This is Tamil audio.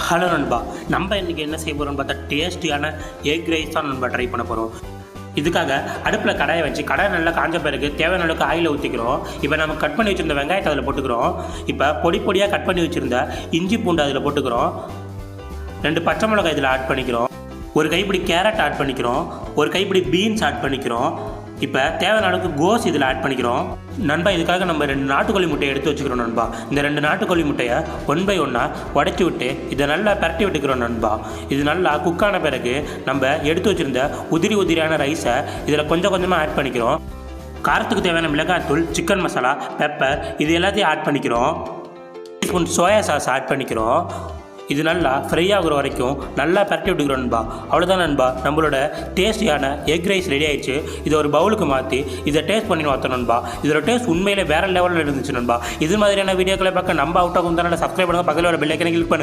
ஹலோ நண்பா, நம்ம இன்றைக்கி என்ன செய்ய போகிறோம்னு பார்த்தா டேஸ்டியான எக் ரைஸ் தான் நம்ம ட்ரை பண்ண போகிறோம். இதுக்காக அடுப்பில் கடாயை வச்சு கடாய் நல்லா காஞ்ச பிறகு தேவையான அளவுக்கு ஆயிலை ஊற்றிக்கிறோம். இப்போ நம்ம கட் பண்ணி வச்சுருந்த வெங்காயத்தை அதில் போட்டுக்கிறோம். இப்போ பொடி பொடியாக கட் பண்ணி வச்சுருந்த இஞ்சி பூண்டு அதில் போட்டுக்கிறோம். 2 பச்சை மிளகாய் இதில் ஆட் பண்ணிக்கிறோம். ஒரு கைப்பிடி கேரட் ஆட் பண்ணிக்கிறோம். ஒரு கைப்பிடி பீன்ஸ் ஆட் பண்ணிக்கிறோம். இப்போ தேவையான அளவுக்கு கோஸ் இதில் ஆட் பண்ணிக்கிறோம். நண்பா, இதுக்காக நம்ம 2 நாட்டுக்கோழி முட்டையை எடுத்து வச்சுக்கிறோம் நண்பா. இந்த 2 நாட்டுக்கோழி முட்டையை 1 by 1 உடைச்சி விட்டு இதை நல்லா பரட்டி விட்டுக்கிறோம் நண்பா. இது நல்லா குக்கான பிறகு நம்ம எடுத்து வச்சுருந்த உதிரியான ரைஸை இதில் கொஞ்சம் கொஞ்சமாக ஆட் பண்ணிக்கிறோம். காரத்துக்கு தேவையான மிளகாய்த்தூள், சிக்கன் மசாலா, பெப்பர் இது எல்லாத்தையும் ஆட் பண்ணிக்கிறோம். 1 ஸ்பூன் சோயா சாஸ் ஆட் பண்ணிக்கிறோம். இது நல்லா ஃப்ரை ஆகுற வரைக்கும் நல்லா பரட்டி விட்டுக்கிறோம் நண்பா. அவ்வளோதான் நண்பா, நம்மளோட டேஸ்டியான எக் ரைஸ் ரெடி ஆயிடுச்சு. இதை ஒரு பவுலுக்கு மாற்றி இதை டேஸ்ட் பண்ணி பார்த்தோம் நண்பா. இதோட டேஸ்ட் உண்மையிலே வேறு லெவலில் இருந்துச்சு நண்பா. இது மாதிரியான வீடியோக்களை பார்க்க நம்ம அவுட் ஆகும் தான் சப்ஸ்கிரைப் பண்ணுங்கள். பக்கத்தில் ஒரு பெல் ஐக்கனை கிளிக் பண்ணுங்கள்.